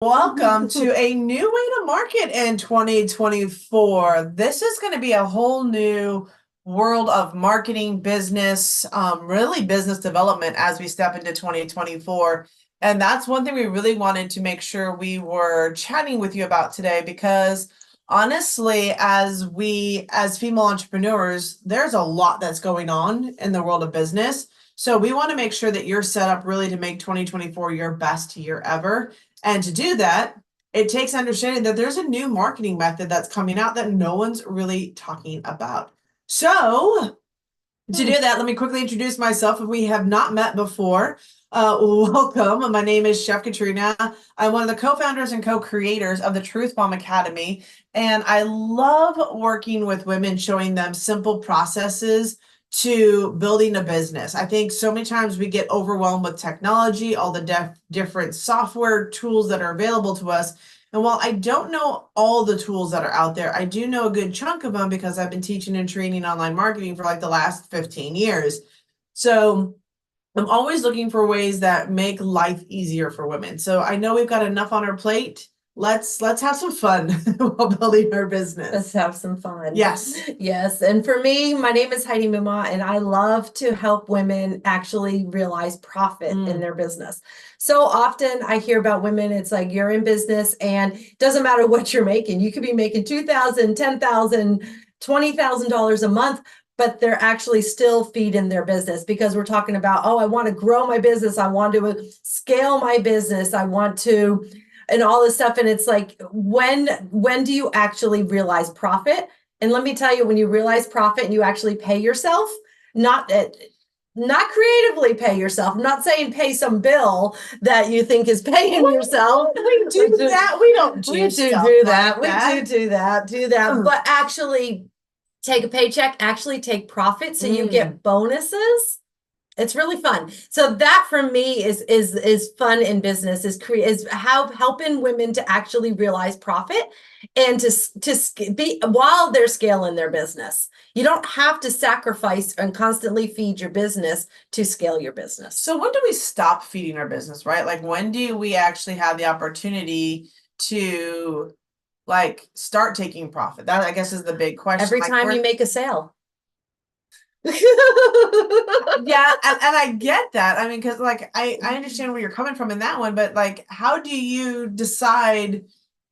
Welcome to a new way to market in 2024. This is going to be a whole new world of marketing, business, really business development as we step into 2024. And that's one thing we really wanted to make sure we were chatting with you about today because honestly, as female entrepreneurs, there's a lot that's going on in the world of business. So we want to make sure that you're set up really to make 2024 your best year ever. And to do that, it takes understanding that there's a new marketing method that's coming out that no one's really talking about. So, to do that, let me quickly introduce myself. If we have not met before, welcome. My name is Chef Katrina. I'm one of the co-founders and co-creators of the Truth Bomb Academy, and I love working with women, showing them simple processes to building a business. I think so many times we get overwhelmed with technology, all the different software tools that are available to us. And while I don't know all the tools that are out there, I do know a good chunk of them because I've been teaching and training online marketing for like the last 15 years. So I'm always looking for ways that make life easier for women. So I know we've got enough on our plate. Let's have some fun while building our business. Let's have some fun. Yes. Yes. And for me, my name is Heidi Muma, and I love to help women actually realize profit in their business. So often I hear about women, it's like you're in business and it doesn't matter what you're making. You could be making $2,000, $10,000, $20,000 a month, but they're actually still feeding their business because we're talking about, oh, I want to grow my business. I want to scale my business. I want to and all this stuff. And it's like, when do you actually realize profit? And let me tell you, when you realize profit and you actually pay yourself, not creatively pay yourself. I'm not saying pay some bill that you think is paying yourself. We do that. We don't do we do that. We do that. But actually take a paycheck, actually take profit so you get bonuses. It's really fun. So that for me is fun in business, is how helping women to actually realize profit and to be while they're scaling their business. You don't have to sacrifice and constantly feed your business to scale your business. So when do we stop feeding our business, right? Like when do we actually have the opportunity to like start taking profit? That I guess is the big question. Every like, time you make a sale. Yeah, and I get that. I mean, because like I understand where you're coming from in that one, but like how do you decide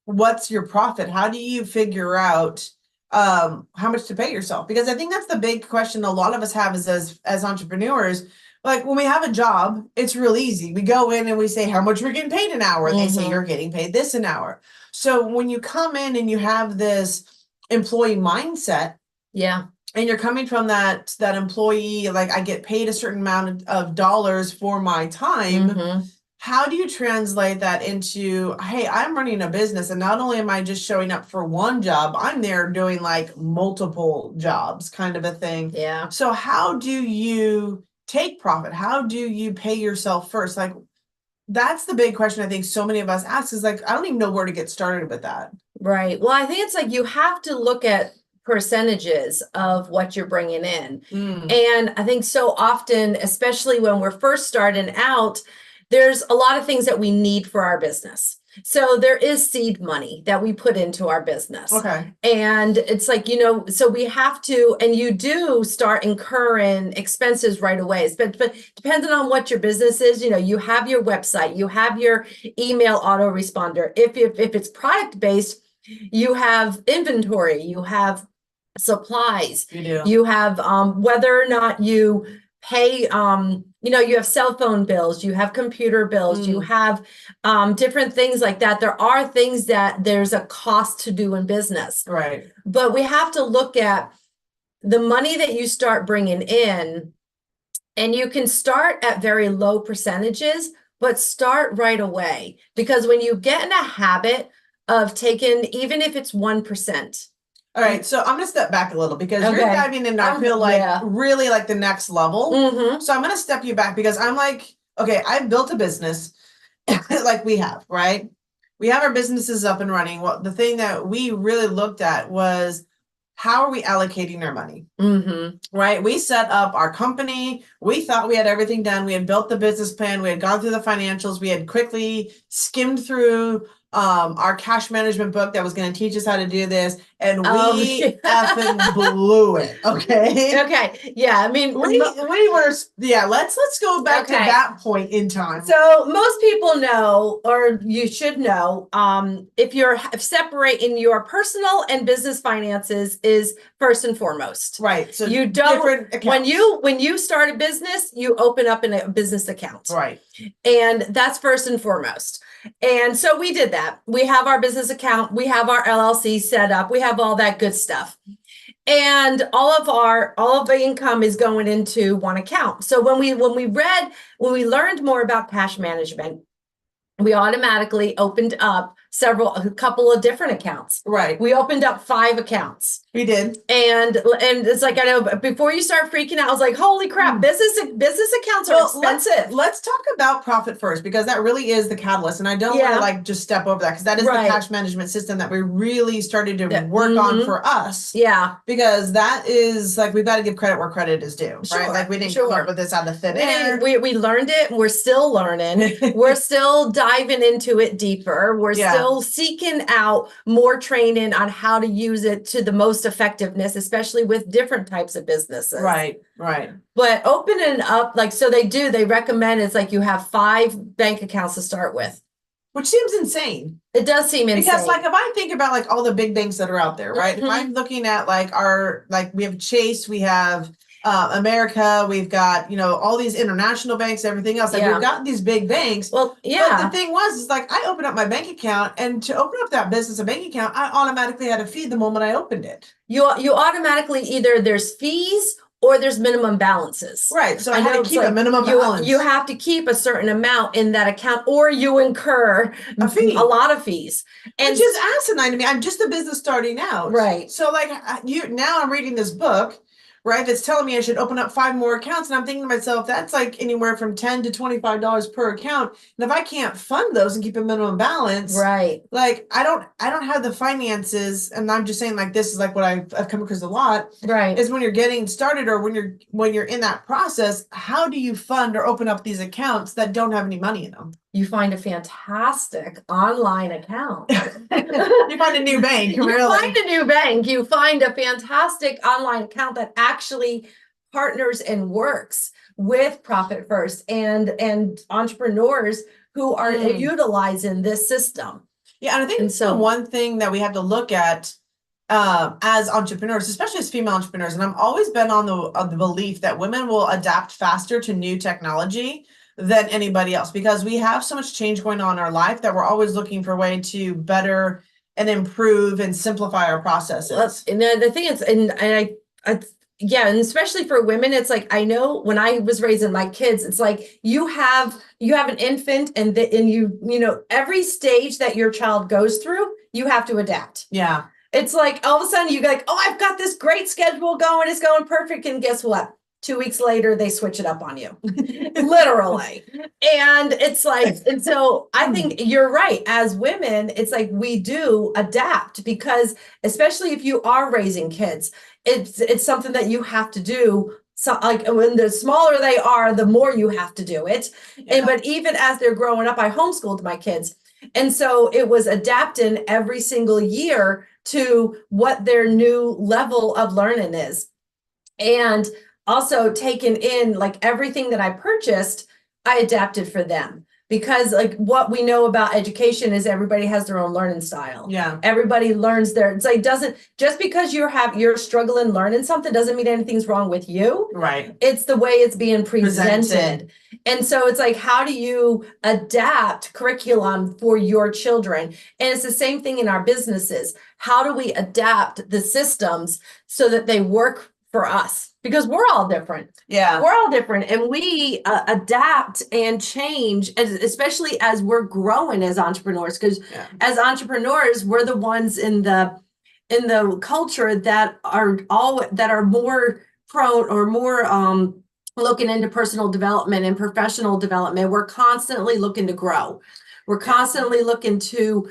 what's your profit? How do you figure out how much to pay yourself? Because I think that's the big question a lot of us have is as entrepreneurs. Like when we have a job, it's real easy. We go in and we say how much we're getting paid an hour. And they say you're getting paid this an hour. So when you come in and you have this employee mindset, yeah, and you're coming from that employee, like I get paid a certain amount of dollars for my time. How do you translate that into, hey, I'm running a business and not only am I just showing up for one job, I'm there doing like multiple jobs kind of a thing. Yeah. So how do you take profit? How do you pay yourself first? Like that's the big question I think so many of us ask is like, I don't even know where to get started with that. Right. Well, I think it's like you have to look at percentages of what you're bringing in. And I think so often, especially when we're first starting out, there's a lot of things that we need for our business. So there is seed money that we put into our business. Okay. And it's like, so we have to, and you do start incurring expenses right away. But depending on what your business is, you have your website, you have your email autoresponder. If it's product based, you have inventory, you have supplies, you have whether or not you pay, you have cell phone bills, you have computer bills, you have different things like that. There are things that there's a cost to do in business. Right. But we have to look at the money that you start bringing in, and you can start at very low percentages, but start right away. Because when you get in a habit of taking, even if it's 1%. All right, so I'm gonna step back a little because you're diving in, I feel like really like the next level. So I'm gonna step you back because I'm like, okay, I've built a business like we have, right? We have our businesses up and running. Well, the thing that we really looked at was how are we allocating our money? Mm-hmm. Right? We set up our company. We thought we had everything done. We had built the business plan. We had gone through the financials. We had quickly skimmed through our cash management book that was going to teach us how to do this. And we effing blew it. Okay. Okay. Yeah. I mean, we were, yeah, let's go back to that point in time. So most people know, or you should know, if you're separating your personal and business finances is first and foremost. Right. So you don't, when you start a business, you open up a business account. Right. And that's first and foremost. And so we did that. We have our business account, we have our LLC set up, we have all that good stuff. And all of the income is going into one account. So when we learned more about cash management, we automatically opened up a couple of different accounts. Right. We opened up 5 accounts. We did. And it's like, I know before you start freaking out, I was like, holy crap, business accounts are expensive. Let's talk about profit first, because that really is the catalyst. And I don't want to like just step over that, because that is the cash management system that we really started to work on for us. Yeah. Because that is like, we've got to give credit where credit is due, right? Like we didn't come up with this out of thin air. We learned it. We're still learning. We're still diving into it deeper. We're still seeking out more training on how to use it to the most effectiveness, especially with different types of businesses. Right, right. But opening up, like, so they recommend it's like you have 5 bank accounts to start with. Which seems insane. It does seem insane. Because like, if I think about like all the big banks that are out there, right? If I'm looking at like we have Chase, we have America, we've got, all these international banks, everything else. Like we've got these big banks. Well, yeah. But the thing is like, I opened up my bank account, and to open up that business, a bank account, I automatically had a fee the moment I opened it. You automatically, either there's fees or there's minimum balances. Right. So I had to keep a minimum balance. You have to keep a certain amount in that account, or you incur a lot of fees. And which is asinine to me. I'm just a business starting out. Right. So like now I'm reading this book, right, that's telling me I should open up 5 more accounts. And I'm thinking to myself, that's like anywhere from $10 to $25 per account. And if I can't fund those and keep a minimum balance, right, like I don't have the finances. And I'm just saying, like, this is like what I've come across a lot, right, is when you're getting started, or when you're in that process, how do you fund or open up these accounts that don't have any money in them? You find a fantastic online account. You find a new bank. You find a new bank. You find a fantastic online account that actually partners and works with Profit First and entrepreneurs who are utilizing this system. Yeah, and I think the one thing that we have to look at as entrepreneurs, especially as female entrepreneurs, and I've always been on the belief that women will adapt faster to new technology than anybody else, because we have so much change going on in our life that we're always looking for a way to better and improve and simplify our processes. And the thing is, and especially for women, it's like, I know when I was raising my kids, it's like you have an infant, and every stage that your child goes through, you have to adapt. Yeah. It's like all of a sudden you're like, oh, I've got this great schedule going, it's going perfect, and guess what? 2 weeks later, they switch it up on you, literally. And it's like, and so I think you're right. As women, it's like we do adapt, because especially if you are raising kids, it's something that you have to do. So like when the smaller they are, the more you have to do it. Yeah. But even as they're growing up, I homeschooled my kids. And so it was adapting every single year to what their new level of learning is. And also taking in like everything that I purchased, I adapted for them, because like what we know about education is everybody has their own learning style. Yeah. Everybody learns it's like, just because you're struggling learning something doesn't mean anything's wrong with you. Right. It's the way it's being presented. And so it's like, how do you adapt curriculum for your children? And it's the same thing in our businesses. How do we adapt the systems so that they work for us? Because we're all different. Yeah. We're all different. And we adapt and change, especially as we're growing as entrepreneurs. Because as entrepreneurs, we're the ones in the culture that are more prone or more looking into personal development and professional development. We're constantly looking to grow. We're constantly looking to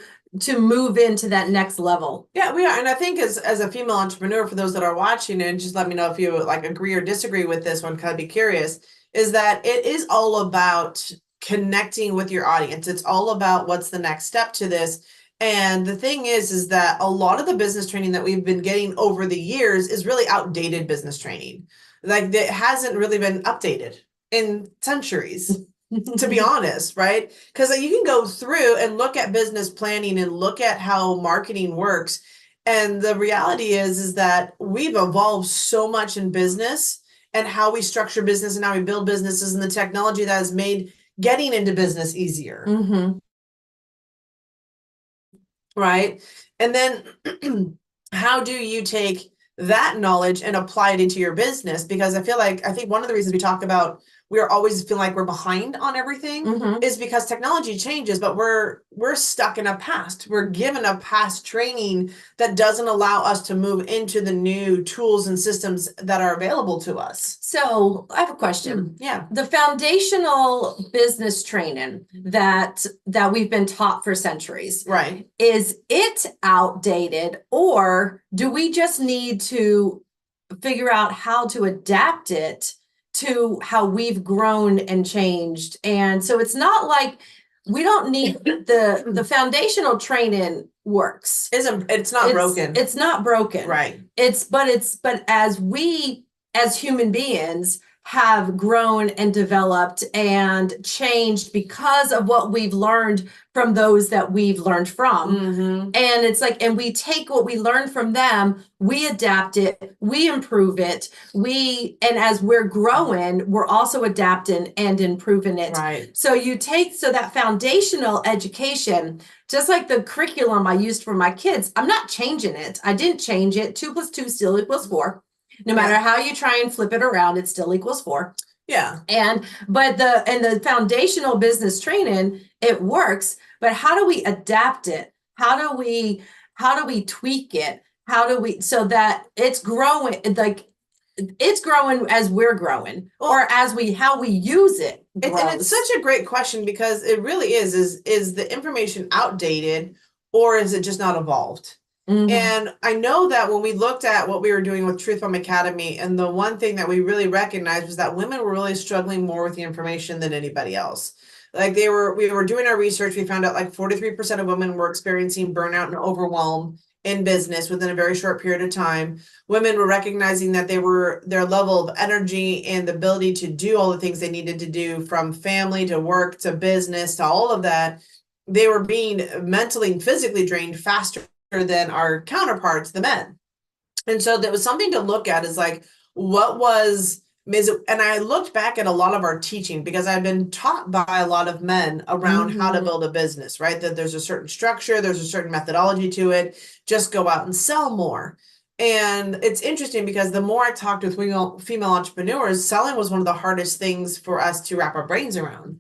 move into that next level. Yeah, we are. And I think as a female entrepreneur, for those that are watching, and just let me know if you like agree or disagree with this one, kind of be curious, is that it is all about connecting with your audience. It's all about what's the next step to this. And the thing is that a lot of the business training that we've been getting over the years is really outdated business training. Like it hasn't really been updated in centuries. To be honest, right? Because you can go through and look at business planning and look at how marketing works. And the reality is that we've evolved so much in business and how we structure business and how we build businesses and the technology that has made getting into business easier. Mm-hmm. Right? And then how do you take that knowledge and apply it into your business? Because I think one of the reasons we talk about we're always feeling like we're behind on everything is because technology changes, but we're stuck in a past. We're given a past training that doesn't allow us to move into the new tools and systems that are available to us. So I have a question. Yeah. The foundational business training that we've been taught for centuries, right? Is it outdated, or do we just need to figure out how to adapt it to how we've grown and changed? And so it's not like we don't need the foundational training works. It's not broken. It's not broken. Right. But as we as human beings have grown and developed and changed because of what we've learned from those that we've learned from. And it's like, and we take what we learn from them, we adapt it, we improve it, and as we're growing, we're also adapting and improving it. Right. So that foundational education, just like the curriculum I used for my kids, I'm not changing it. I didn't change it. 2 + 2 still equals 4. No matter how you try and flip it around, it still equals 4. Yeah. But the foundational business training, it works, but how do we adapt it? How do we tweak it? So that it's growing, like it's growing as we're growing, or as how we use it grows. And it's such a great question, because it really is the information outdated, or is it just not evolved? And I know that when we looked at what we were doing with Truth Bomb Academy, and the one thing that we really recognized was that women were really struggling more with the information than anybody else. Like we were doing our research, we found out like 43% of women were experiencing burnout and overwhelm in business within a very short period of time. Women were recognizing that their level of energy and the ability to do all the things they needed to do, from family to work to business to all of that, they were being mentally and physically drained faster than our counterparts, the men. And so there was something to look at, is like, and I looked back at a lot of our teaching, because I've been taught by a lot of men around how to build a business, right? That there's a certain structure, there's a certain methodology to it, just go out and sell more. And it's interesting, because the more I talked with female entrepreneurs, selling was one of the hardest things for us to wrap our brains around.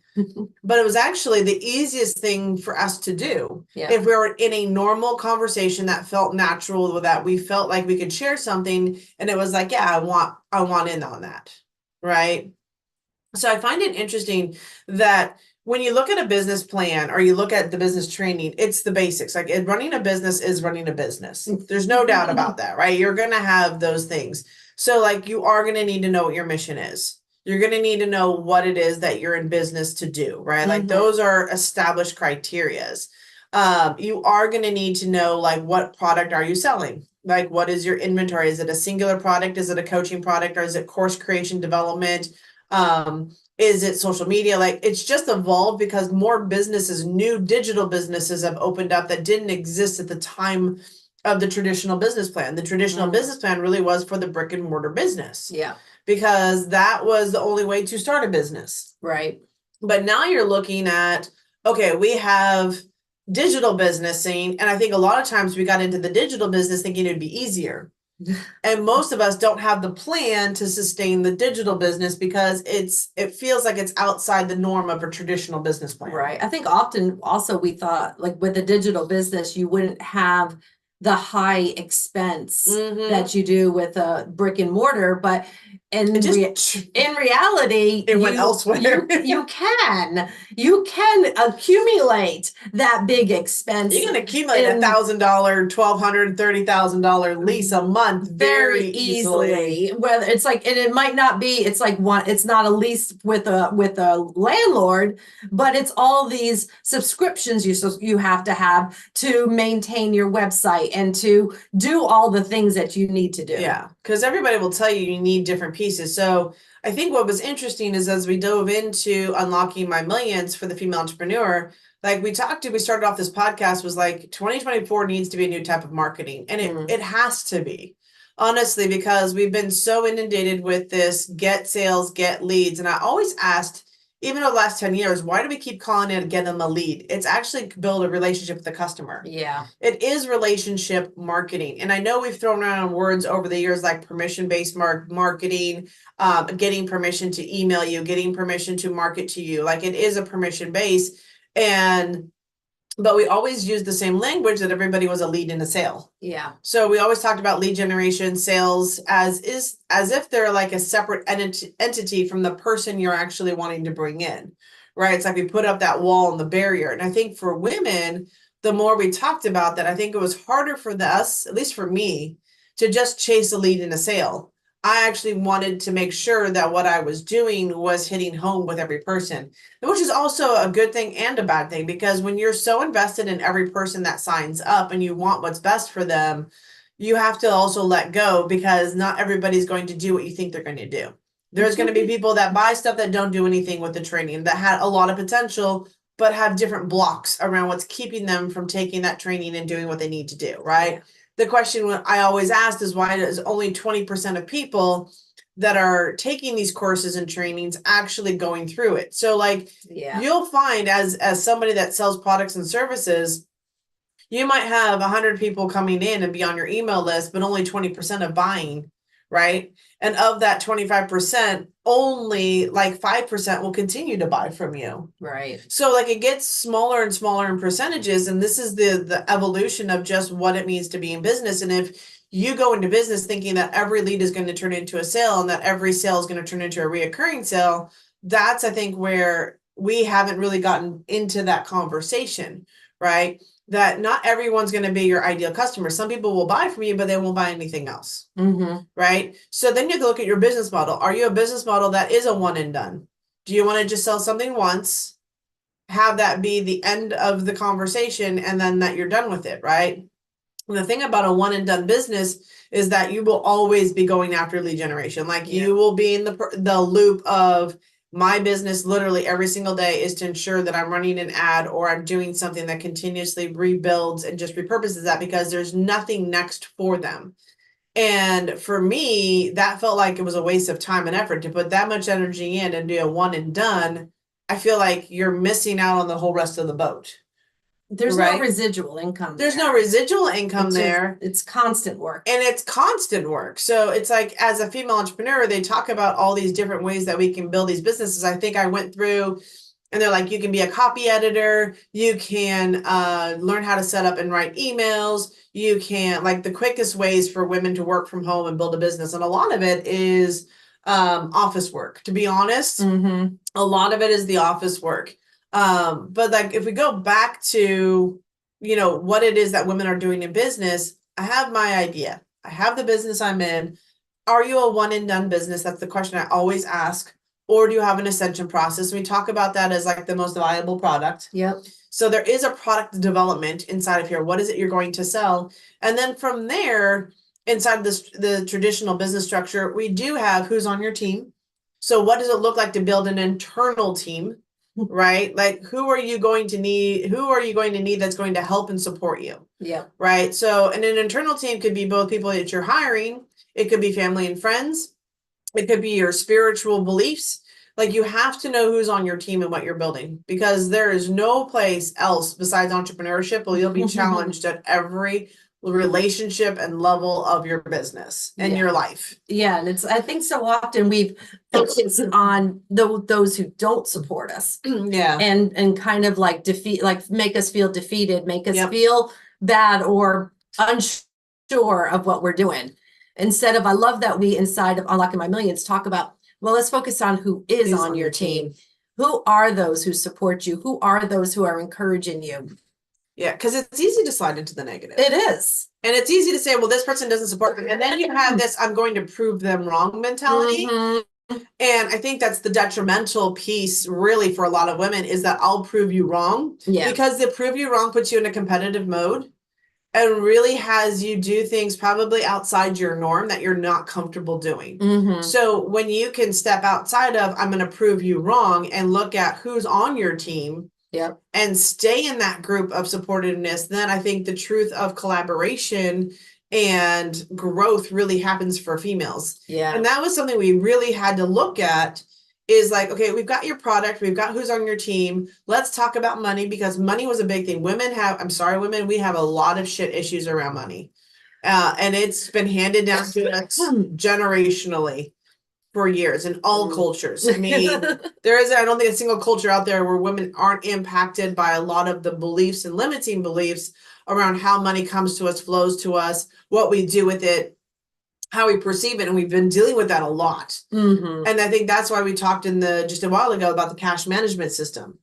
But it was actually the easiest thing for us to do. Yeah. If we were in a normal conversation that felt natural, that we felt like we could share something, and it was like, yeah, I want in on that, right? So I find it interesting that when you look at a business plan, or you look at the business training, it's the basics. Like, running a business is running a business. There's no doubt about that, right? You're going to have those things. So like, you are going to need to know what your mission is. You're going to need to know what it is that you're in business to do, right? Like, those are established criterias. You are going to need to know, like, what product are you selling? Like, what is your inventory? Is it a singular product? Is it a coaching product? Or is it course creation, development? Is it social media? Like, it's just evolved because more businesses, new digital businesses, have opened up that didn't exist at the time of the traditional business plan. The traditional business plan really was for the brick and mortar business. Yeah. Because that was the only way to start a business. Right. But now you're looking at, okay, we have digital businessing. And I think a lot of times we got into the digital business thinking it'd be easier. And most of us don't have the plan to sustain the digital business, because it feels like it's outside the norm of a traditional business plan. Right. I think often also we thought, like, with the digital business, you wouldn't have the high expense that you do with a brick and mortar, but in reality, it went elsewhere. you can accumulate that big expense. You can accumulate $1,000, $1,200, $30,000 lease a month very easily. Whether it's like, and it might not be, it's like it's not a lease with a landlord, but it's all these subscriptions you have to maintain your website and to do all the things that you need to do. Yeah, because everybody will tell you need different pieces. So I think what was interesting is as we dove into unlocking my millions for the female entrepreneur, like we started off this podcast was like 2024 needs to be a new type of marketing. And it has to be, honestly, because we've been so inundated with this get sales, get leads. And I always asked, even over the last 10 years, why do we keep calling it get them a lead? It's actually build a relationship with the customer. Yeah. It is relationship marketing. And I know we've thrown around words over the years like permission-based marketing, getting permission to email you, getting permission to market to you. Like it is a permission base. But we always used the same language that everybody was a lead in a sale. Yeah. So we always talked about lead generation, sales as if they're like a separate entity from the person you're actually wanting to bring in, right? It's like we put up that wall and the barrier. And I think for women, the more we talked about that, I think it was harder for us, at least for me, to just chase a lead in a sale. I actually wanted to make sure that what I was doing was hitting home with every person, which is also a good thing and a bad thing, because when you're so invested in every person that signs up and you want what's best for them, you have to also let go, because not everybody's going to do what you think they're going to do. There's going to be people that buy stuff that don't do anything with the training, that had a lot of potential, but have different blocks around what's keeping them from taking that training and doing what they need to do, right? The question I always asked is, why is only 20% of people that are taking these courses and trainings actually going through it? So like, you'll find as somebody that sells products and services, you might have 100 people coming in and be on your email list, but only 20% of buying, right? And of that 25%, only like 5% will continue to buy from you. Right. So like it gets smaller and smaller in percentages. And this is the evolution of just what it means to be in business. And if you go into business thinking that every lead is going to turn into a sale and that every sale is going to turn into a reoccurring sale, that's, I think, where we haven't really gotten into that conversation, right? That not everyone's going to be your ideal customer. Some people will buy from you, but they won't buy anything else. Right? So then you have to look at your business model. Are you a business model that is a one and done? Do you want to just sell something once, have that be the end of the conversation, and then that you're done with it, right? And the thing about a one and done business is that you will always be going after lead generation. Like you will be in the loop of, my business literally every single day is to ensure that I'm running an ad or I'm doing something that continuously rebuilds and just repurposes that, because there's nothing next for them. And for me, that felt like it was a waste of time and effort to put that much energy in and do a one and done. I feel like you're missing out on the whole rest of the boat. There's no residual income. There's no residual income there. It's constant work. And it's constant work. So it's like, as a female entrepreneur, they talk about all these different ways that we can build these businesses. I think I went through and they're like, you can be a copy editor. You can learn how to set up and write emails. You can, like, the quickest ways for women to work from home and build a business. And a lot of it is office work, to be honest. A lot of it is the office work. But like, if we go back to, what it is that women are doing in business, I have my idea. I have the business I'm in. Are you a one and done business? That's the question I always ask. Or do you have an ascension process? We talk about that as like the most valuable product. Yep. So there is a product development inside of here. What is it you're going to sell? And then from there, inside the traditional business structure, we do have who's on your team. So what does it look like to build an internal team? Right? Like, who are you going to need that's going to help and support you? Yeah. Right. So, and an internal team could be both people that you're hiring. It could be family and friends. It could be your spiritual beliefs. Like, you have to know who's on your team and what you're building, because there is no place else besides entrepreneurship where you'll be challenged at every relationship and level of your business and your life. Yeah. And I think so often we've focused on those who don't support us. And kind of like make us feel defeated, make us feel bad or unsure of what we're doing. instead of, I love that we inside of Unlocking My Millions talk about, well, let's focus on who is on your team. Who are those who support you? Who are those who are encouraging you? Yeah, because it's easy to slide into the negative. It is. And it's easy to say, well, this person doesn't support me. And then you have this, I'm going to prove them wrong mentality. And I think that's the detrimental piece really for a lot of women is that I'll prove you wrong. Yeah. Because the prove you wrong puts you in a competitive mode and really has you do things probably outside your norm that you're not comfortable doing. So when you can step outside of, I'm going to prove you wrong and look at who's on your team. Yep. And stay in that group of supportiveness, then I think the truth of collaboration and growth really happens for females. Yeah. And that was something we really had to look at is like, okay, we've got your product, we've got who's on your team. Let's talk about money because money was a big thing. Women have, I'm sorry, women, we have a lot of shit issues around money. And it's been handed down to us generationally for years in all cultures. I mean, there is, I don't think a single culture out there where women aren't impacted by a lot of the beliefs and limiting beliefs around how money comes to us, flows to us, what we do with it, how we perceive it. And we've been dealing with that a lot. And I think that's why we talked in just a while ago about the cash management system.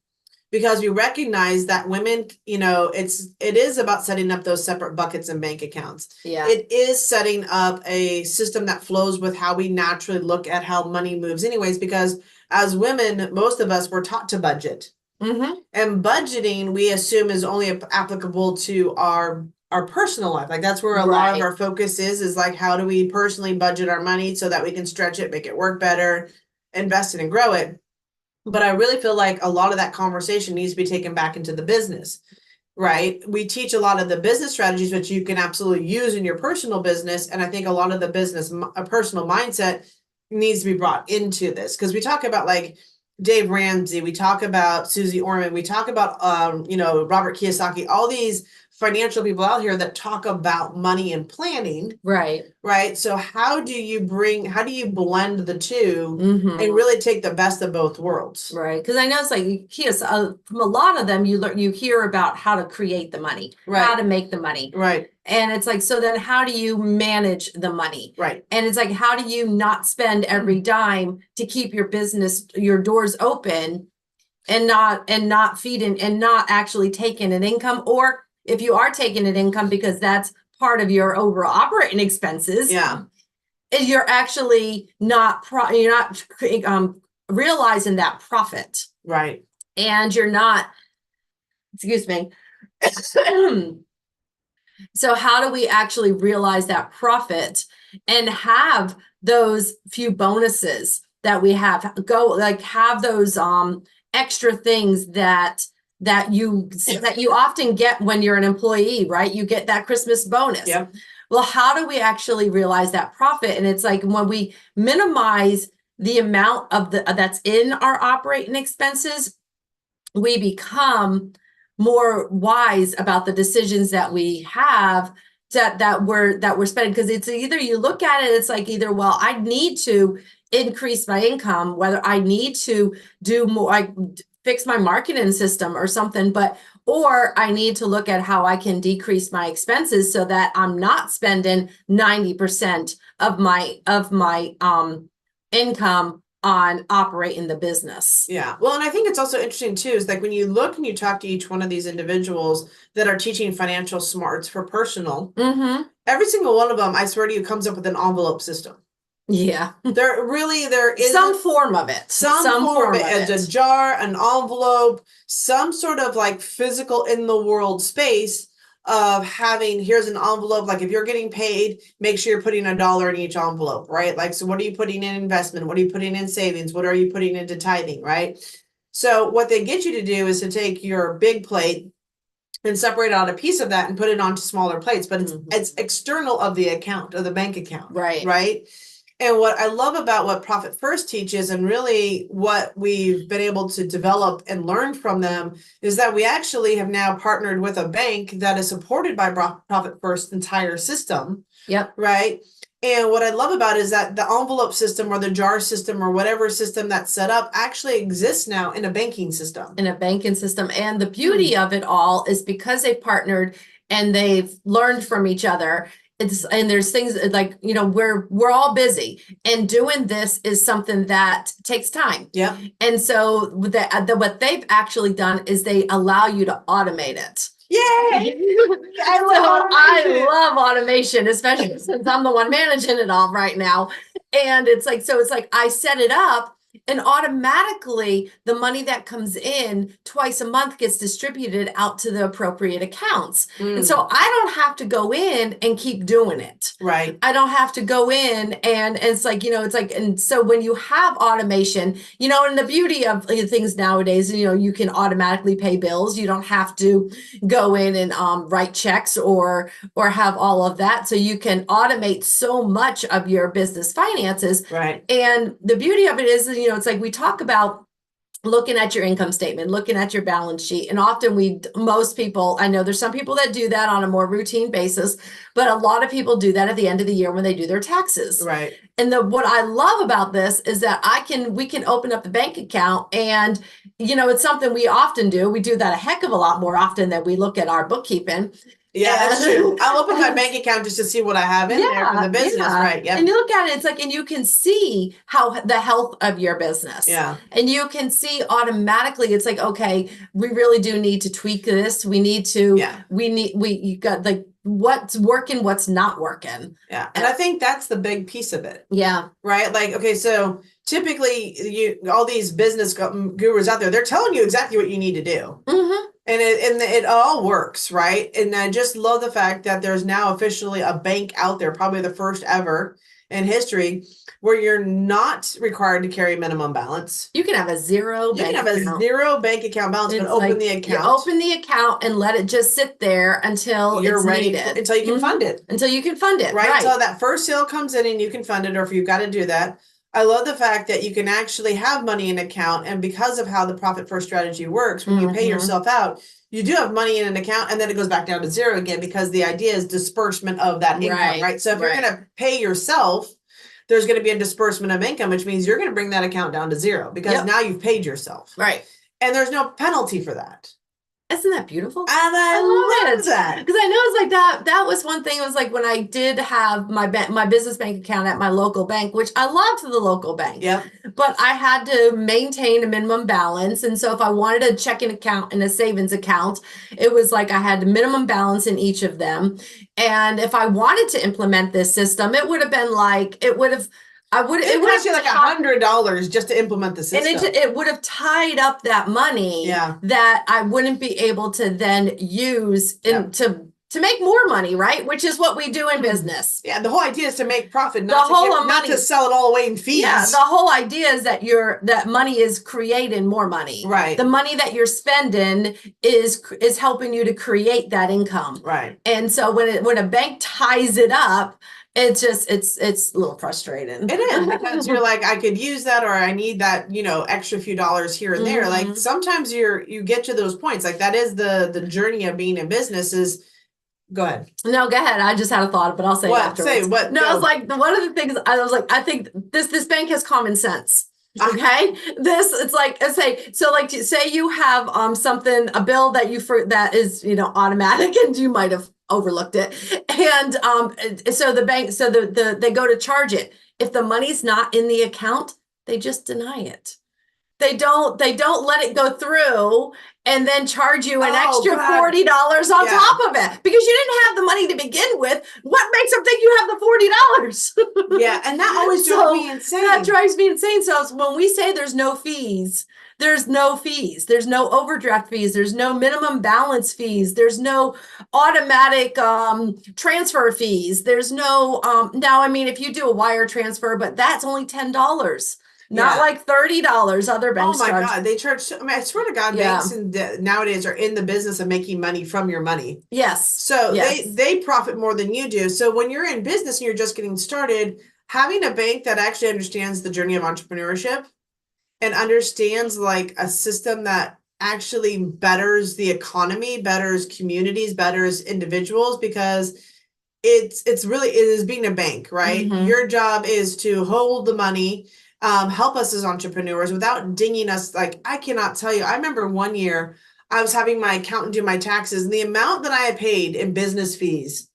Because we recognize that women, you know, it is about setting up those separate buckets and bank accounts. Yeah. It is setting up a system that flows with how we naturally look at how money moves anyways, because as women, most of us were taught to budget. And budgeting, we assume, is only applicable to our personal life. Like that's where a lot of our focus is like, how do we personally budget our money so that we can stretch it, make it work better, invest it and grow it. But I really feel like a lot of that conversation needs to be taken back into the business, right? We teach a lot of the business strategies, which you can absolutely use in your personal business. And I think a lot of the business, a personal mindset needs to be brought into this because we talk about like Dave Ramsey, we talk about Susie Orman, we talk about, you know, Robert Kiyosaki, all these financial people out here that talk about money and planning. Right. So how do you blend the two and really take the best of both worlds? Right. Because I know it's like from a lot of them, you hear about how to create the money, how to make the money. Right. And it's like, so then how do you manage the money? Right. And it's like, how do you not spend every dime to keep your business, your doors open and not feeding and not actually taking an income, or if you are taking an income because that's part of your overall operating expenses, you're actually not realizing that profit, right? And you're not, excuse me. So how do we actually realize that profit and have those few bonuses that we have have those extra things that you often get when you're an employee, right? You get that Christmas bonus. Yep. Well, how do we actually realize that profit? And it's like when we minimize the amount of that's in our operating expenses, we become more wise about the decisions that we have that we're spending. Because it's either you look at it, it's like either, well, I need to increase my income, whether I need to do more, like fix my marketing system or something, or I need to look at how I can decrease my expenses so that I'm not spending 90% of my income on operating the business. Yeah. Well, and I think it's also interesting too, is like when you look and you talk to each one of these individuals that are teaching financial smarts for personal, every single one of them, I swear to you, comes up with an envelope system. Yeah. There is some form of it. Some form of it. A jar, an envelope, some sort of like physical in the world space of having, here's an envelope. Like if you're getting paid, make sure you're putting $1 in each envelope, right? Like, so what are you putting in investment? What are you putting in savings? What are you putting into tithing, right? So what they get you to do is to take your big plate and separate out a piece of that and put it onto smaller plates, but it's external of the account, of the bank account. Right. And what I love about what Profit First teaches, and really what we've been able to develop and learn from them, is that we actually have now partnered with a bank that is supported by Profit First's entire system. Yep. Right. And what I love about it is that the envelope system or the jar system or whatever system that's set up actually exists now in a banking system. In a banking system. And the beauty of it all is because they partnered and they've learned from each other, and there's things like, we're all busy, and doing this is something that takes time. Yeah. And so what they've actually done is they allow you to automate it. Yay! I love automation, especially since I'm the one managing it all right now. And it's like I set it up, and automatically the money that comes in twice a month gets distributed out to the appropriate accounts. And so I don't have to go in and keep doing it. Right. I don't have to go in and it's like, and so when you have automation, and the beauty of things nowadays, you can automatically pay bills. You don't have to go in and write checks or have all of that. So you can automate so much of your business finances. Right. And the beauty of it is, it's like we talk about looking at your income statement, looking at your balance sheet. And often most people, I know there's some people that do that on a more routine basis, but a lot of people do that at the end of the year when they do their taxes. Right. And what I love about this is that we can open up the bank account, and, it's something we often do. We do that a heck of a lot more often than we look at our bookkeeping. Yeah, that's true. I'll open my bank account just to see what I have in there for the business, right? Yeah. And you look at it, it's like, and you can see how the health of your business. Yeah. And you can see automatically, it's like, okay, we really do need to tweak this. We need to, you got like what's working, what's not working. Yeah. And I think that's the big piece of it. Yeah. Right. Like, okay, so typically all these business gurus out there, they're telling you exactly what you need to do. Mm-hmm. And it all works, right? And I just love the fact that there's now officially a bank out there, probably the first ever in history, where you're not required to carry a minimum balance. You can have a zero bank account balance, but open the account. You open the account and let it just sit there until you're ready, needed. Until you can fund it. Until you can fund it. Right. Until that first sale comes in and you can fund it, or if you've got to do that. I love the fact that you can actually have money in an account, and because of how the profit first strategy works, when you pay yourself out, you do have money in an account, and then it goes back down to zero again, because the idea is disbursement of that income, right? So if you're going to pay yourself, there's going to be a disbursement of income, which means you're going to bring that account down to zero, because now you've paid yourself. Right. And there's no penalty for that. Isn't that beautiful? And I love that. Because I know it's like that was one thing. It was like when I did have my business bank account at my local bank, which I loved the local bank. Yep. But I had to maintain a minimum balance. And so if I wanted a checking account and a savings account, it was like I had a minimum balance in each of them. And if I wanted to implement this system, it would have been like, it would have cost you like $100 just to implement the system. And it would have tied up that money that I wouldn't be able to then use to make more money, right? Which is what we do in business. Yeah, the whole idea is to make profit, not to sell it all away in fees. Yeah, the whole idea is that that money is creating more money. Right. The money that you're spending is helping you to create that income. Right. And so when a bank ties it up, it's a little frustrating. It is, because you're like, I could use that, or I need that, extra few dollars here and there. Like sometimes you get to those points. Like that is the journey of being in business is. Go ahead. No, go ahead. I just had a thought, but I'll say it afterwards. Say what? No, I was like, one of the things I was like, I think this bank has common sense. Okay. Say you have a bill that is, automatic, and you might have overlooked it. And so the bank, they go to charge it. If the money's not in the account, they just deny it. They don't let it go through and then charge you an extra $40 on top of it, because you didn't have the money to begin with. What makes them think you have the $40? Yeah, and that always drives me insane. That drives me insane. So when we say there's no fees, there's no fees. There's no overdraft fees. There's no minimum balance fees. There's no automatic transfer fees. There's no now, I mean, if you do a wire transfer, but that's only $10. Not like $30 other banks charge. Oh my God, they charge. I swear to God, banks nowadays are in the business of making money from your money. Yes. So they profit more than you do. So when you're in business and you're just getting started, having a bank that actually understands the journey of entrepreneurship and understands like a system that actually betters the economy, betters communities, betters individuals, because it is being a bank, right? Mm-hmm. Your job is to hold the money. Help us as entrepreneurs without dinging us. Like, I cannot tell you. I remember one year I was having my accountant do my taxes, and the amount that I had paid in business fees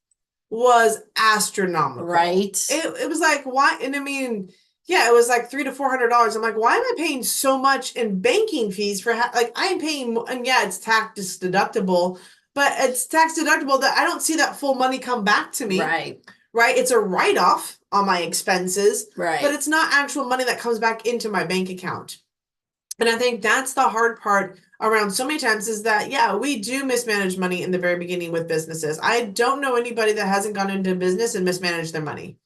was astronomical. Right. It was like, why? And I mean, yeah, it was like $300 to $400. I'm like, why am I paying so much in banking fees for like I am paying, and yeah, it's tax deductible, but it's tax deductible that I don't see that full money come back to me. Right. Right? It's a write-off on my expenses, Right. but it's not actual money that comes back into my bank account. And I think that's the hard part around so many times is that, yeah, we do mismanage money in the very beginning with businesses. I don't know anybody that hasn't gone into business and mismanaged their money.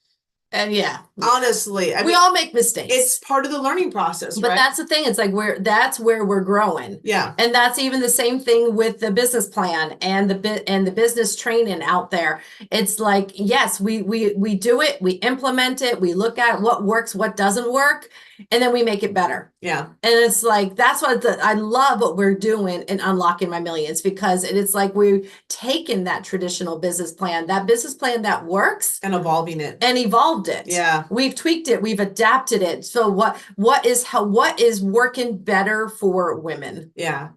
And yeah, Honestly, I we mean, all make mistakes. it's part of the learning process, But right? that's the thing. It's like that's where we're growing. Yeah. And that's even the same thing with the business plan and the business training out there. It's like, yes, we do it, we implement it, we look at what works, what doesn't work, and then we make it better. Yeah. And it's like, that's what I love what we're doing in Unlocking My Millions, because it's like we've taken that traditional business plan that works, And evolving it. and evolved it. Yeah. We've tweaked it, we've adapted it. So what is working better for women? Yeah.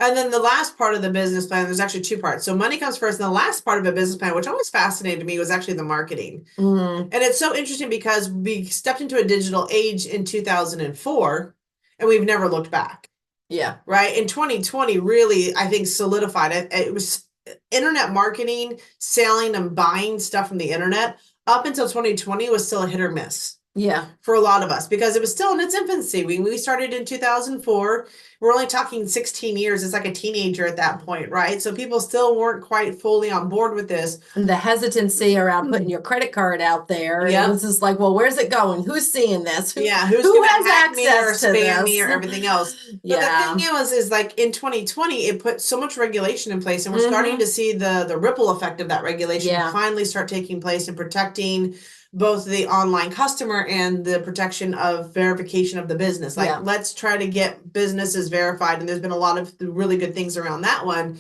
And then the last part of the business plan, there's actually two parts. So money comes first, and the last part of a business plan, which always fascinated me, was actually the marketing. And it's so interesting because we stepped into a digital age in 2004, and we've never looked back. Yeah. Right. In 2020, really, I think solidified it. It was internet marketing, selling and buying stuff from the internet up until 2020 was still a hit or miss. Yeah. For a lot of us, because it was still in its infancy. We started in 2004. We're only talking 16 years. It's like a teenager at that point, right? So people still weren't quite fully on board with this. And the hesitancy around putting your credit card out there. Yep. It was just like, well, where's it going? Who's seeing this? Who's who going has to hack me or access to spam me this? or everything else? But Yeah. the thing is like in 2020, it put so much regulation in place, and we're starting to see the ripple effect of that regulation finally start taking place and protecting both the online customer and the protection of verification of the business. Like, let's try to get businesses verified. And there's been a lot of really good things around that one.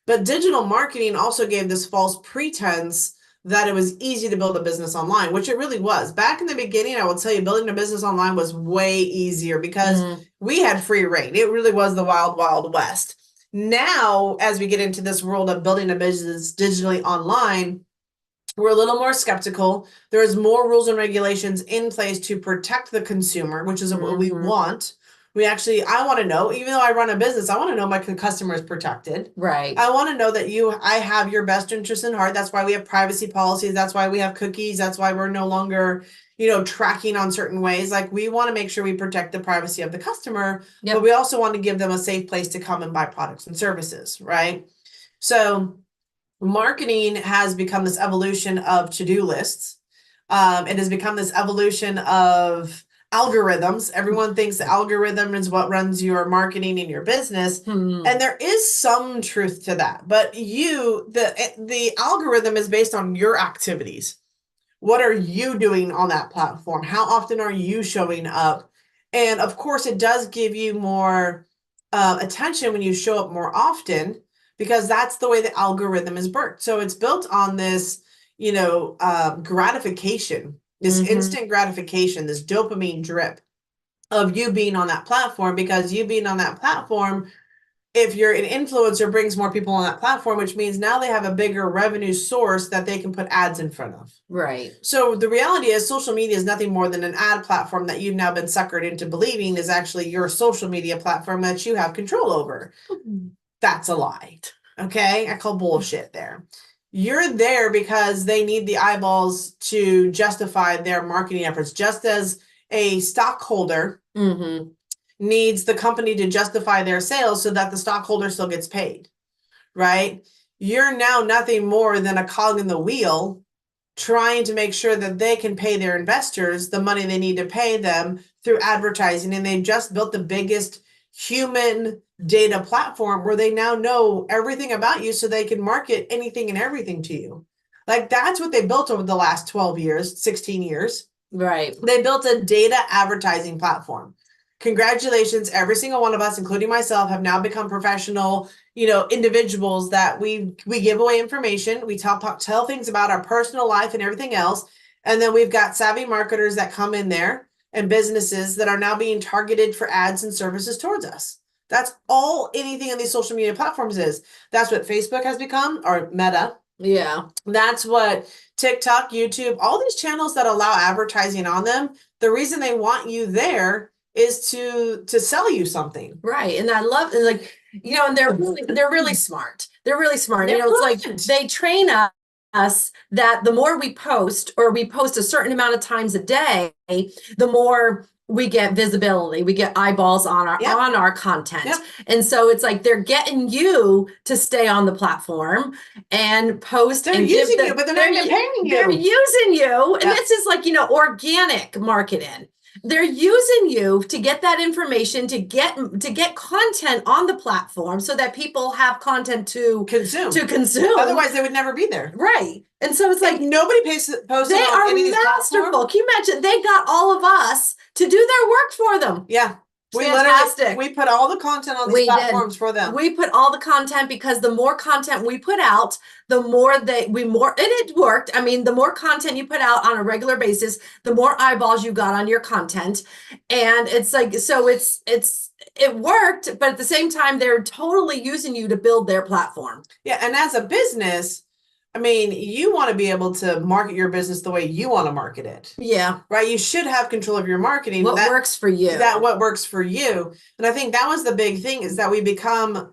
But digital marketing also gave this false pretense that it was easy to build a business online, which it really was. Back in the beginning, I will tell you, building a business online was way easier because we had free reign. It really was the wild, wild west. Now, as we get into this world of building a business digitally online, we're a little more skeptical. There's more rules and regulations in place to protect the consumer, which is what we want. I want to know, even though I run a business, I want to know my customer is protected. Right. I want to know that I have your best interest in heart. That's why we have privacy policies. That's why we have cookies. That's why we're no longer, tracking on certain ways. Like, we want to make sure we protect the privacy of the customer, but we also want to give them a safe place to come and buy products and services, right? So marketing has become this evolution of to-do lists. It has become this evolution of algorithms. Everyone thinks the algorithm is what runs your marketing in your business. And there is some truth to that. But the algorithm is based on your activities. What are you doing on that platform? How often are you showing up? And of course, it does give you more attention when you show up more often, because that's the way the algorithm is built. So it's built on this, gratification, this instant gratification, this dopamine drip of you being on that platform, because you being on that platform, if you're an influencer, brings more people on that platform, which means now they have a bigger revenue source that they can put ads in front of. Right. So the reality is social media is nothing more than an ad platform that you've now been suckered into believing is actually your social media platform that you have control over. That's a lie. Okay. I call bullshit there. You're there because they need the eyeballs to justify their marketing efforts, just as a stockholder needs the company to justify their sales so that the stockholder still gets paid, right? You're now nothing more than a cog in the wheel trying to make sure that they can pay their investors the money they need to pay them through advertising. And they just built the biggest human data platform where they now know everything about you so they can market anything and everything to you. Like, that's what they built over the last 12 years, 16 years. Right. They built a data advertising platform. Congratulations, every single one of us, including myself, have now become professional, individuals that we give away information. We tell things about our personal life and everything else. And then we've got savvy marketers that come in there and businesses that are now being targeted for ads and services towards us. That's all anything on these social media platforms is. That's what Facebook has become, or Meta. Yeah. That's what TikTok, YouTube, all these channels that allow advertising on them, the reason they want you there is to sell you something. Right. And I love, and like, and they're really smart. They're really smart. They're It's like brilliant. they train us that the more we post, or we post a certain amount of times a day, the more we get visibility, we get eyeballs on our Yep. on our content. Yep. And so it's like they're getting you to stay on the platform and post. They're and using you, but they're not even paying you. They're using you. And Yep. this is like, organic marketing. They're using you to get that information, to get content on the platform so that people have content to consume. Otherwise, they would never be there. Right. And so it's like nobody posts they are masterful. Can you imagine? They got all of us to do their work for them. Yeah. Fantastic. We put all the content on these platforms for them. We put all the content, because the more content we put out, the more and it worked. I mean, the more content you put out on a regular basis, the more eyeballs you got on your content. And it's like, so it worked, but at the same time, they're totally using you to build their platform. Yeah. And as a business, I mean, you want to be able to market your business the way you want to market it. Yeah. Right. You should have control of your marketing. What works for you. What works for you. And I think that was the big thing, is that we become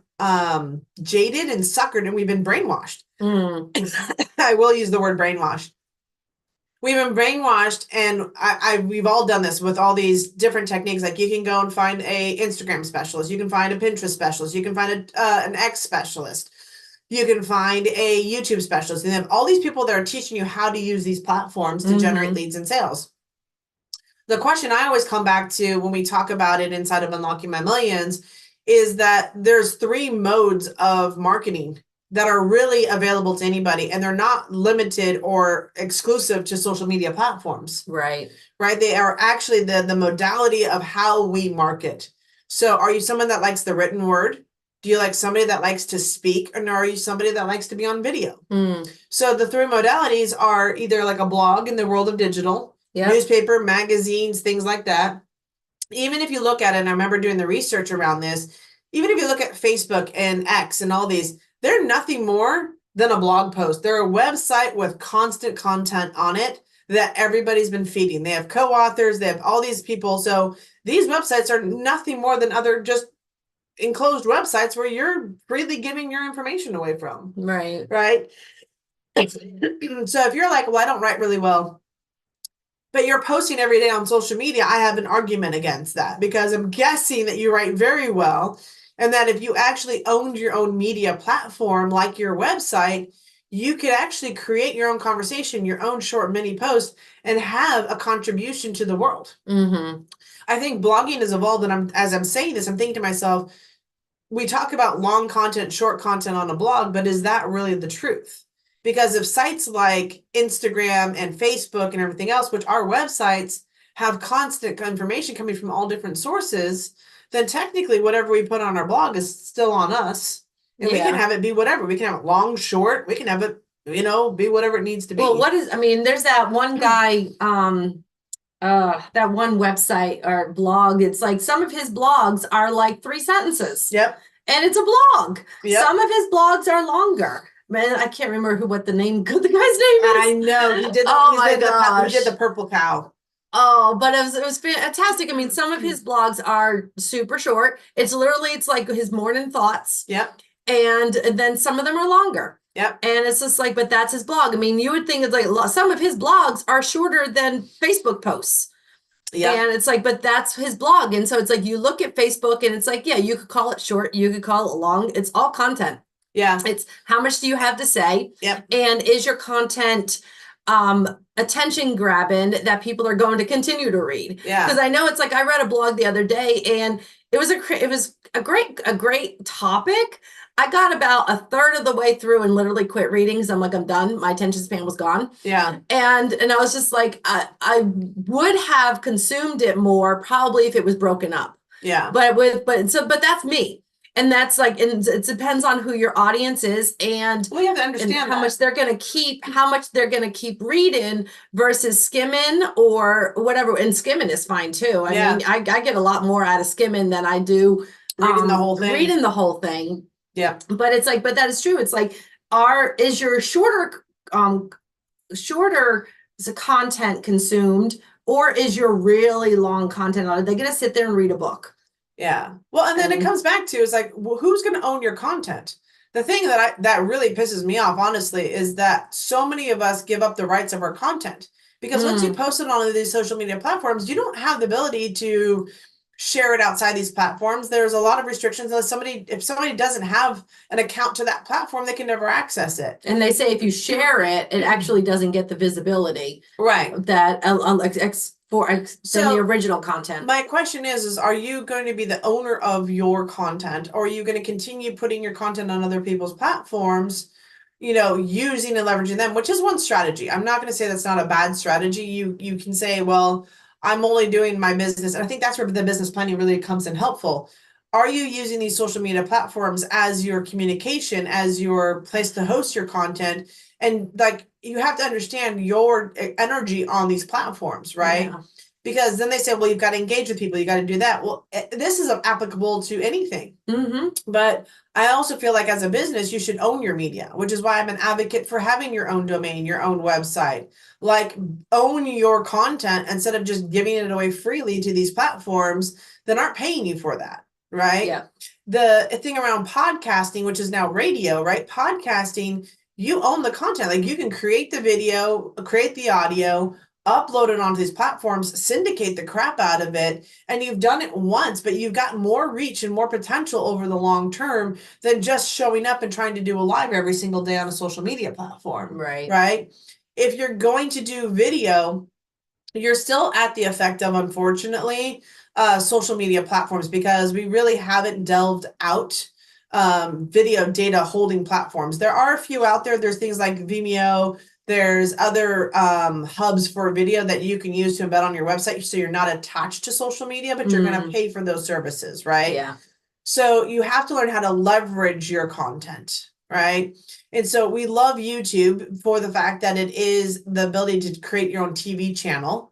jaded and suckered, and we've been brainwashed. I will use the word brainwashed. We've been brainwashed, and we've all done this with all these different techniques. Like, you can go and find a Instagram specialist. You can find a Pinterest specialist. You can find an X specialist. You can find a YouTube specialist, and they have all these people that are teaching you how to use these platforms to generate leads and sales. The question I always come back to when we talk about it inside of Unlocking My Millions is that there's 3 modes of marketing that are really available to anybody, and they're not limited or exclusive to social media platforms. Right. Right. They are actually the modality of how we market. So are you someone that likes the written word? Do you like somebody that likes to speak, or are you somebody that likes to be on video? So the 3 modalities are either like a blog in the world of digital, newspaper, magazines, things like that. Even if you look at it, and I remember doing the research around this, even if you look at Facebook and X and all these, they're nothing more than a blog post. They're a website with constant content on it that everybody's been feeding. They have co-authors, they have all these people. So these websites are nothing more than other just enclosed websites where you're freely giving your information away from. Right. So if you're like, well, I don't write really well, but you're posting every day on social media, I have an argument against that, because I'm guessing that you write very well, and that if you actually owned your own media platform, like your website, you could actually create your own conversation, your own short mini post, and have a contribution to the world. I think blogging has evolved, and as I'm saying this, I'm thinking to myself, we talk about long content, short content on a blog, but is that really the truth? Because if sites like Instagram and Facebook and everything else, which are websites, have constant information coming from all different sources, then technically whatever we put on our blog is still on us. And we can have it be whatever. We can have it long, short. We can have it, be whatever it needs to be. Well, there's that one guy, that one website or blog. It's like some of his blogs are like 3 sentences. Yep. And it's a blog. Yep. Some of his blogs are longer. Man, I can't remember what the guy's name is. I know. He did. Oh my gosh. He did the purple cow. Oh, but it was fantastic. I mean, some of his blogs are super short. It's like his morning thoughts. Yep. And then some of them are longer. Yep. And it's just like, but that's his blog. I mean, you would think it's like some of his blogs are shorter than Facebook posts. Yeah. And it's like, but that's his blog. And so it's like, you look at Facebook and it's like, yeah, you could call it short, you could call it long. It's all content. Yeah. It's how much do you have to say? Yep. And is your content attention grabbing that people are going to continue to read? Yeah. Because I know it's like, I read a blog the other day, and it was a great topic. I got about a third of the way through and literally quit reading because I'm like, I'm done. My attention span was gone. Yeah. And I was just like, I would have consumed it more probably if it was broken up. Yeah. But that's me. And that's like, and it depends on who your audience is, and you have to understand how much they're going to keep reading versus skimming or whatever. And skimming is fine too. I mean, I get a lot more out of skimming than I do reading the whole thing. Reading the whole thing. Yeah. But it's like, but that is true. It's like, is your shorter is the content consumed, or is your really long content on it? They're gonna sit there and read a book. Yeah. Well, and then it comes back to, it's like, well, who's going to own your content? The thing that really pisses me off, honestly, is that so many of us give up the rights of our content, because once you post it on these social media platforms, you don't have the ability to share it outside these platforms. There's a lot of restrictions. If somebody doesn't have an account to that platform, they can never access it. And they say if you share it, it actually doesn't get the visibility Right. that than the original content. My question is are you going to be the owner of your content, or are you going to continue putting your content on other people's platforms, using and leveraging them, which is one strategy. I'm not going to say that's not a bad strategy. You can say, well, I'm only doing my business. And I think that's where the business planning really comes in helpful. Are you using these social media platforms as your communication, as your place to host your content? And like, you have to understand your energy on these platforms, right? Yeah. Because then they say, well, you've got to engage with people. You got to do that. Well, this is applicable to anything. But I also feel like as a business, you should own your media, which is why I'm an advocate for having your own domain, your own website. Like, own your content instead of just giving it away freely to these platforms that aren't paying you for that, right? Yeah. The thing around podcasting, which is now radio, right? Podcasting, you own the content. Like, you can create the video, create the audio, upload it onto these platforms, syndicate the crap out of it, and you've done it once, but you've got more reach and more potential over the long term than just showing up and trying to do a live every single day on a social media platform. Right. If you're going to do video, you're still at the effect of, unfortunately, social media platforms, because we really haven't delved out video data holding platforms. There are a few out there. There's things like Vimeo. There's other hubs for video that you can use to embed on your website, so you're not attached to social media, but you're going to pay for those services, right? Yeah. So you have to learn how to leverage your content, right? And so we love YouTube for the fact that it is the ability to create your own TV channel,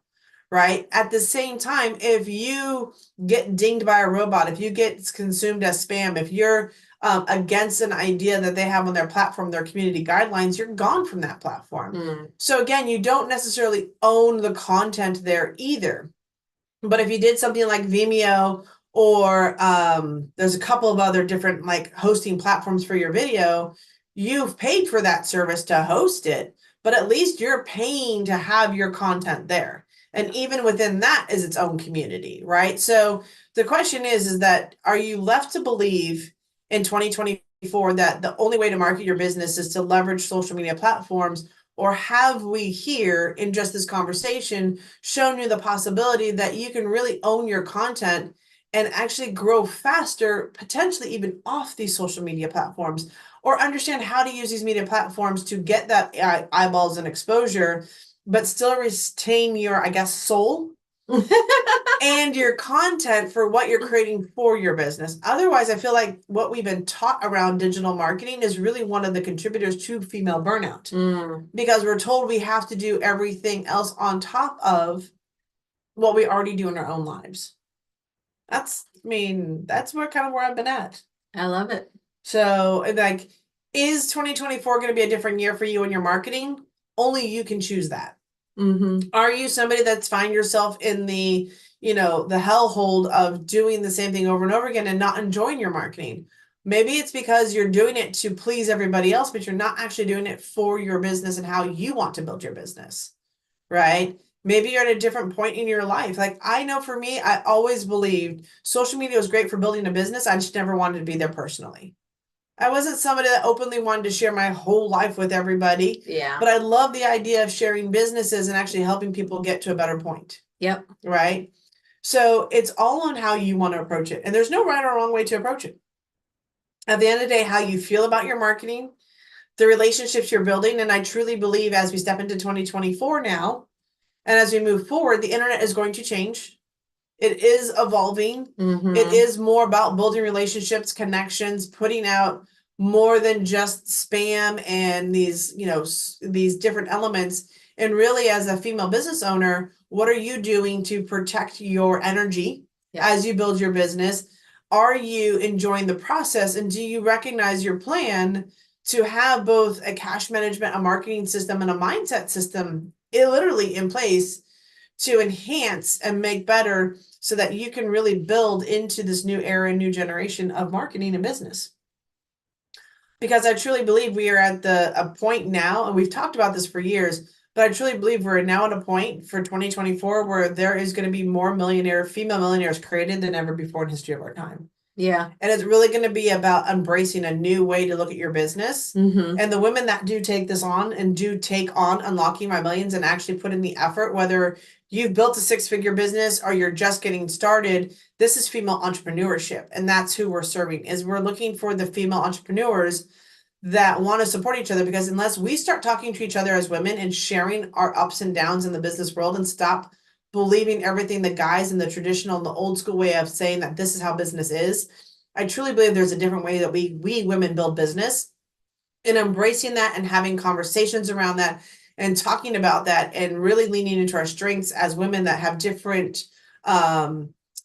right? At the same time, if you get dinged by a robot, if you get consumed as spam, if you're against an idea that they have on their platform, their community guidelines, you're gone from that platform. So again, you don't necessarily own the content there either. But if you did something like Vimeo, or there's a couple of other different like hosting platforms for your video, you've paid for that service to host it, but at least you're paying to have your content there. And even within that is its own community, right? So the question is that, are you left to believe in 2024 that the only way to market your business is to leverage social media platforms? Or have we here in just this conversation shown you the possibility that you can really own your content and actually grow faster, potentially even off these social media platforms, or understand how to use these media platforms to get that eyeballs and exposure, but still retain your, I guess, soul and your content for what you're creating for your business? Otherwise, I feel like what we've been taught around digital marketing is really one of the contributors to female burnout, because we're told we have to do everything else on top of what we already do in our own lives. That's where I've been at. I love it. So, like, is 2024 going to be a different year for you in your marketing? Only you can choose that. Are you somebody that's find yourself in the hellhole of doing the same thing over and over again and not enjoying your marketing? Maybe it's because you're doing it to please everybody else, but you're not actually doing it for your business and how you want to build your business, right? Maybe you're at a different point in your life. Like, I know for me, I always believed social media was great for building a business. I just never wanted to be there personally. I wasn't somebody that openly wanted to share my whole life with everybody. Yeah. But I love the idea of sharing businesses and actually helping people get to a better point. Yep. Right. So it's all on how you want to approach it. And there's no right or wrong way to approach it. At the end of the day, how you feel about your marketing, the relationships you're building. And I truly believe as we step into 2024 now, and as we move forward, the internet is going to change. It is evolving. It is more about building relationships, connections, putting out more than just spam and these different elements. And really, as a female business owner, what are you doing to protect your energy as you build your business? Are you enjoying the process? And do you recognize your plan to have both a cash management, a marketing system, and a mindset system literally in place to enhance and make better so that you can really build into this new era, new generation of marketing and business. Because I truly believe we are at a point now, and we've talked about this for years, but I truly believe we're now at a point for 2024 where there is going to be more female millionaires created than ever before in history of our time. Yeah. And it's really going to be about embracing a new way to look at your business. And the women that do take this on and do take on unlocking my millions and actually put in the effort, whether you've built a 6-figure business or you're just getting started, this is female entrepreneurship. And that's who we're serving, is we're looking for the female entrepreneurs that want to support each other, because unless we start talking to each other as women and sharing our ups and downs in the business world and stop believing everything the guys in the traditional and the old school way of saying that this is how business is, I truly believe there's a different way that we women build business, and embracing that and having conversations around that and talking about that and really leaning into our strengths as women that have different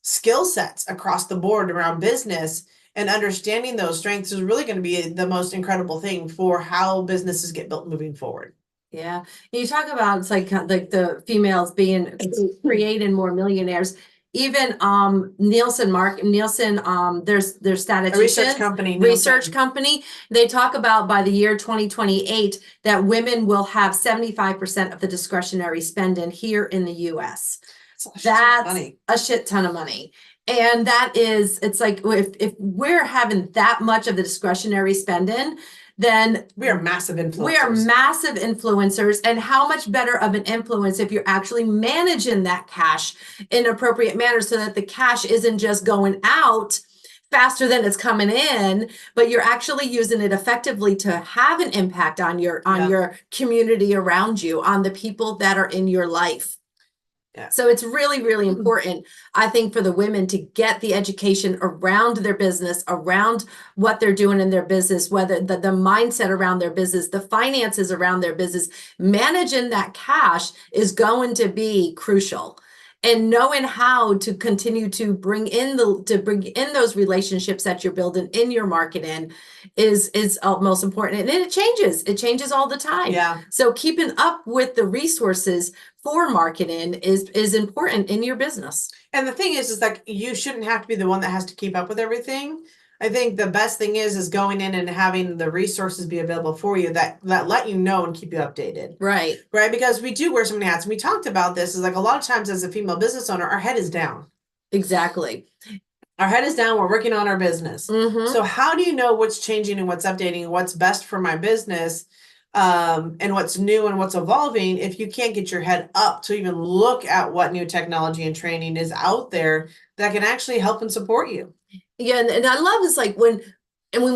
skill sets across the board around business, and understanding those strengths is really going to be the most incredible thing for how businesses get built moving forward. Yeah. You talk about it's like the females being creating more millionaires. Even Nielsen, their statisticians, research company, they talk about by the year 2028 that women will have 75% of the discretionary spending here in the US. That's a shit ton of money. And that is, it's like if we're having that much of the discretionary spending, then we are massive influencers. We are massive influencers. And how much better of an influence if you're actually managing that cash in appropriate manner so that the cash isn't just going out faster than it's coming in, but you're actually using it effectively to have an impact on your community around you, on the people that are in your life. Yeah. So it's really, really important, I think, for the women to get the education around their business, around what they're doing in their business, whether the mindset around their business, the finances around their business. Managing that cash is going to be crucial. And knowing how to continue to bring in those relationships that you're building in your marketing is most important. And it changes all the time. Yeah. So keeping up with the resources for marketing is important in your business. And the thing is like, you shouldn't have to be the one that has to keep up with everything. I think the best thing is going in and having the resources be available for you that let you know and keep you updated. Right. Right. Because we do wear so many hats. And we talked about this, is like a lot of times as a female business owner, our head is down. Exactly. Our head is down. We're working on our business. So how do you know what's changing and what's updating, what's best for my business, and what's new and what's evolving, if you can't get your head up to even look at what new technology and training is out there that can actually help and support you? Yeah, and I love is like when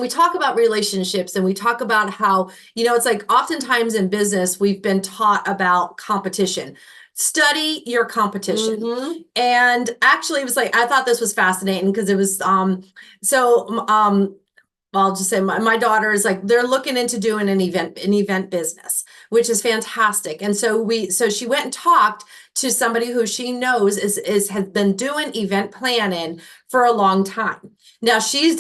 we talk about relationships and we talk about how, it's like oftentimes in business, we've been taught about competition. Study your competition. And actually it was like, I thought this was fascinating because it was, I'll just say my daughter is like, they're looking into doing an event business, which is fantastic. And so she went and talked to somebody who she knows has been doing event planning for a long time. Now she's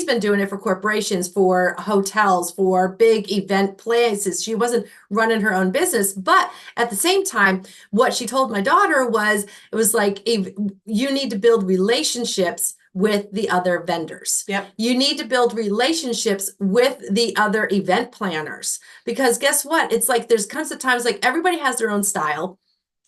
been doing it for corporations, for hotels, for big event places. She wasn't running her own business, but at the same time, what she told my daughter was, it was like, if you need to build relationships with the other vendors. Yep. You need to build relationships with the other event planners, because guess what? It's like there's comes to times like everybody has their own style.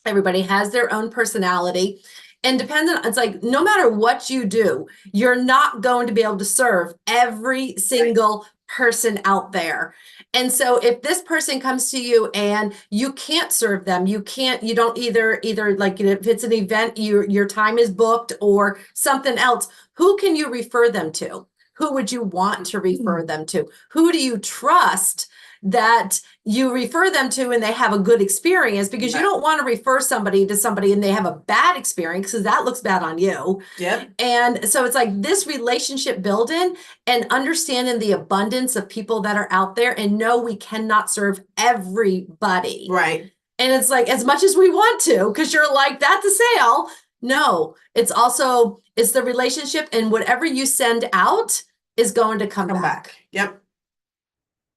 Everybody has their own personality. And it's like, no matter what you do, you're not going to be able to serve every single person out there. And so if this person comes to you and you can't serve them, you don't either like, if it's an event, your time is booked or something else, who can you refer them to? Who would you want to refer them to? Who do you trust that you refer them to and they have a good experience? Because you don't want to refer somebody to somebody and they have a bad experience, because that looks bad on you. Yep. And so it's like this relationship building and understanding the abundance of people that are out there, and no, we cannot serve everybody. Right. And it's like, as much as we want to, because you're like, that's a sale. No, it's the relationship, and whatever you send out is going to come back. Yep.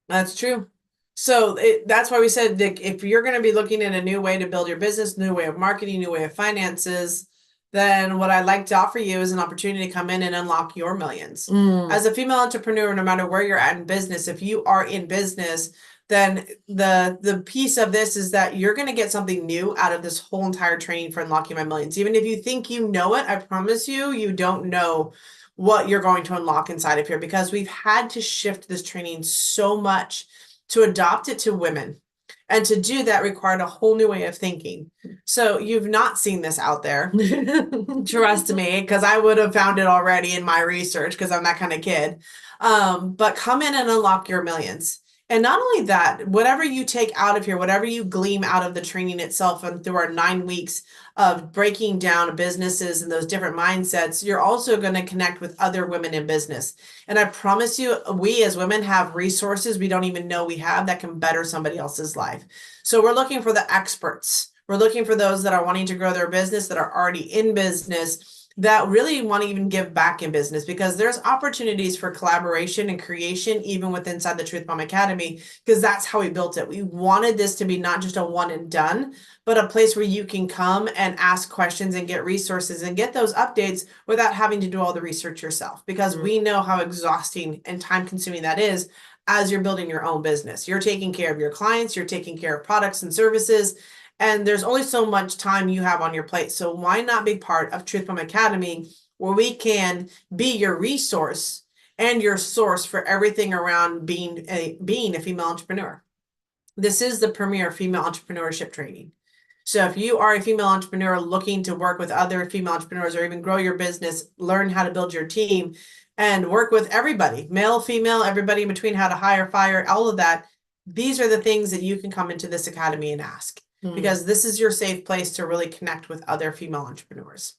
That's true. So that's why we said that if you're going to be looking at a new way to build your business, new way of marketing, new way of finances, then what I'd like to offer you is an opportunity to come in and unlock your millions. As a female entrepreneur, no matter where you're at in business, if you are in business, then the piece of this is that you're going to get something new out of this whole entire training for unlocking my millions. Even if you think you know it, I promise you, you don't know what you're going to unlock inside of here, because we've had to shift this training so much to adopt it to women. And to do that required a whole new way of thinking. So you've not seen this out there. Trust me, because I would have found it already in my research, because I'm that kind of kid. But come in and unlock your millions. And not only that, whatever you take out of here, whatever you glean out of the training itself and through our 9 weeks of breaking down businesses and those different mindsets, you're also going to connect with other women in business. And I promise you, we as women have resources we don't even know we have that can better somebody else's life. So we're looking for the experts. We're looking for those that are wanting to grow their business, that are already in business, that really want to even give back in business, because there's opportunities for collaboration and creation even with inside the Truth Bomb Academy, because that's how we built it. We wanted this to be not just a one and done, but a place where you can come and ask questions and get resources and get those updates without having to do all the research yourself, because we know how exhausting and time consuming that is. As you're building your own business, you're taking care of your clients, you're taking care of products and services, and there's only so much time you have on your plate. So why not be part of Truth Bomb Academy, where we can be your resource and your source for everything around being a female entrepreneur. This is the premier female entrepreneurship training. So if you are a female entrepreneur looking to work with other female entrepreneurs, or even grow your business, learn how to build your team and work with everybody, male, female, everybody in between, how to hire, fire, all of that, these are the things that you can come into this academy and ask. Because this is your safe place to really connect with other female entrepreneurs.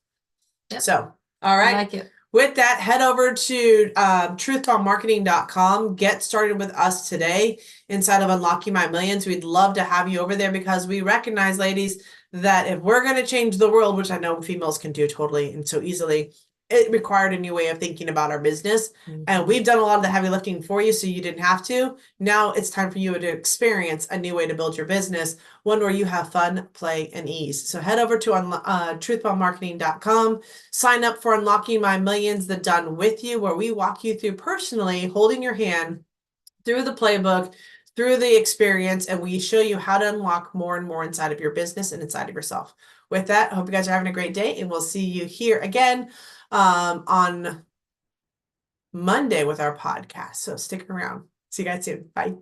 Yep. So, all right. I like it. With that, head over to truthbombmarketing.com. Get started with us today inside of Unlocking My Millions. We'd love to have you over there, because we recognize, ladies, that if we're going to change the world, which I know females can do totally and so easily, it required a new way of thinking about our business. And we've done a lot of the heavy lifting for you, so you didn't have to. Now it's time for you to experience a new way to build your business, one where you have fun, play, and ease. So head over to truthbombmarketing.com, sign up for Unlocking My Millions, the Done With You, where we walk you through personally, holding your hand through the playbook, through the experience, and we show you how to unlock more and more inside of your business and inside of yourself. With that, I hope you guys are having a great day, and we'll see you here again on Monday with our podcast. So stick around. See you guys soon. Bye.